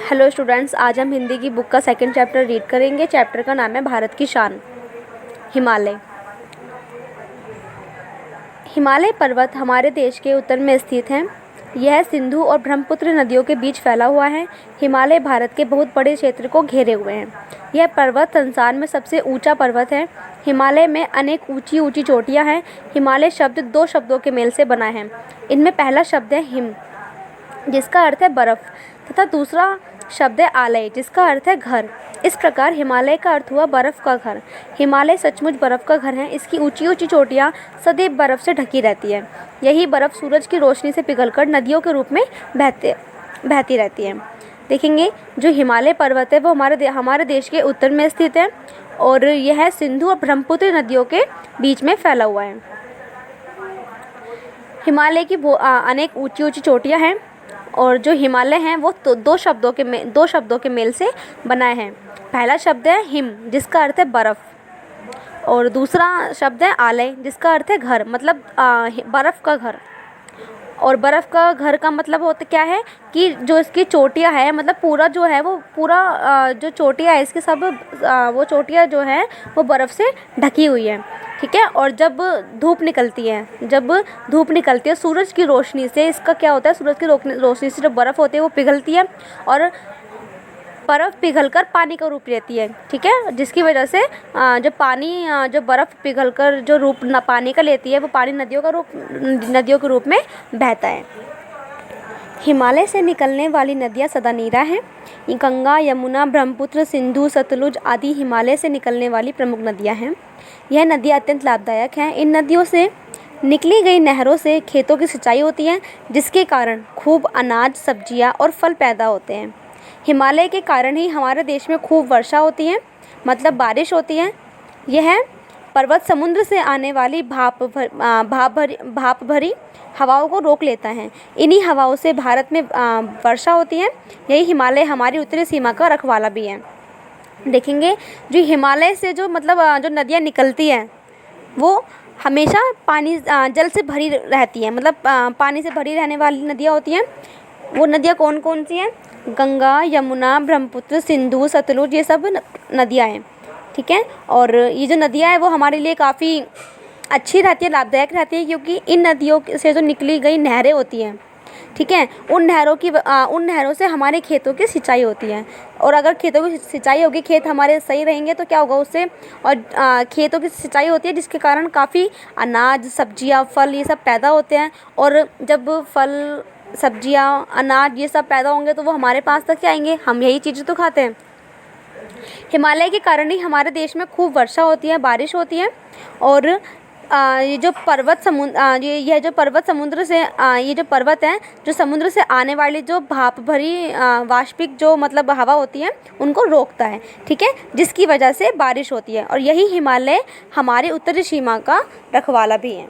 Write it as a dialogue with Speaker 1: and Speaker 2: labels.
Speaker 1: Hello students, आज हम हिंदी की बुक का सेकंड चैप्टर रीड करेंगे। चैप्टर का नाम है भारत की शान, हिमालय। हिमालय पर्वत हमारे देश के उत्तर में स्थित है। यह सिंधु और ब्रह्मपुत्र नदियों के बीच फैला हुआ है। हिमालय भारत के बहुत बड़े क्षेत्र को घेरे हुए हैं। यह पर्वत संसार में सबसे ऊंचा पर्वत है। हिमालय में अनेक ऊंची ऊंची चोटियां हैं। हिमालय शब्द दो शब्दों के मेल से बना है। इनमें पहला शब्द है हिम, जिसका अर्थ है बर्फ़, तथा दूसरा शब्द है आलय, जिसका अर्थ है घर। इस प्रकार हिमालय का अर्थ हुआ बर्फ़ का घर। हिमालय सचमुच बर्फ़ का घर है। इसकी ऊंची ऊंची चोटियाँ सदैव बर्फ़ से ढकी रहती है। यही बर्फ़ सूरज की रोशनी से पिघलकर नदियों के रूप में बहती रहती है। देखेंगे, जो हिमालय पर्वत है वो हमारे देश के उत्तर में स्थित है और यह सिंधु और ब्रह्मपुत्र नदियों के बीच में फैला हुआ है। हिमालय की अनेक ऊंची ऊंची चोटियाँ हैं और जो हिमालय हैं वो तो दो शब्दों के मेल से बनाए हैं। पहला शब्द है हिम, जिसका अर्थ है बर्फ़, और दूसरा शब्द है आलय, जिसका अर्थ है घर, मतलब बर्फ़ का घर। और बर्फ़ का घर का मतलब होता क्या है कि जो इसकी चोटियाँ है, मतलब पूरा जो है वो पूरा जो चोटियाँ है इसकी सब वो चोटियाँ जो है वो बर्फ़ से ढकी हुई है। ठीक है। और जब धूप निकलती है सूरज की रोशनी से, इसका क्या होता है, सूरज की रोशनी से जो बर्फ़ होती है वो पिघलती है और बर्फ़ पिघलकर पानी का रूप लेती है। ठीक है। जिसकी वजह से जो बर्फ़ पिघलकर जो रूप पानी का लेती है वो पानी नदियों के रूप में बहता है। हिमालय से निकलने वाली नदियाँ सदानीरा हैं। गंगा, यमुना, ब्रह्मपुत्र, सिंधु, सतलुज आदि हिमालय से निकलने वाली प्रमुख नदियाँ हैं। यह नदियाँ अत्यंत लाभदायक हैं। इन नदियों से निकली गई नहरों से खेतों की सिंचाई होती है, जिसके कारण खूब अनाज, सब्जियाँ और फल पैदा होते हैं। हिमालय के कारण ही हमारे देश में खूब वर्षा होती है, मतलब बारिश होती है। यह पर्वत समुद्र से आने वाली भाप भरी हवाओं को रोक लेता है। इन्हीं हवाओं से भारत में वर्षा होती है। यही हिमालय हमारी उत्तरी सीमा का रखवाला भी है। देखेंगे, जो हिमालय से जो नदियाँ निकलती हैं वो हमेशा जल से भरी रहती हैं, मतलब पानी से भरी रहने वाली नदियाँ होती हैं। वो नदियाँ कौन कौन सी हैं? गंगा, यमुना, ब्रह्मपुत्र, सिंधु, सतलुज, ये सब नदियाँ हैं। ठीक है। और ये जो नदियाँ हैं वो हमारे लिए काफ़ी अच्छी रहती है, लाभदायक रहती है, क्योंकि इन नदियों से जो निकली गई नहरें होती हैं, ठीक है, उन नहरों से हमारे खेतों की सिंचाई होती है। और अगर खेतों की सिंचाई होगी, खेत हमारे सही रहेंगे तो क्या होगा उससे, और खेतों की सिंचाई होती है जिसके कारण काफ़ी अनाज, सब्जियां, फल ये सब पैदा होते हैं। और जब फल, सब्जियां, अनाज ये सब पैदा होंगे तो वो हमारे पास तक क्या आएंगे, हम यही चीज़ें तो खाते हैं। हिमालय के कारण ही हमारे देश में खूब वर्षा होती है, बारिश होती है। और ये जो पर्वत समुद्र से ये जो पर्वत है, जो समुद्र से आने वाली जो भाप भरी वाष्पिक जो मतलब हवा होती है उनको रोकता है। ठीक है। जिसकी वजह से बारिश होती है। और यही हिमालय हमारी उत्तरी सीमा का रखवाला भी है।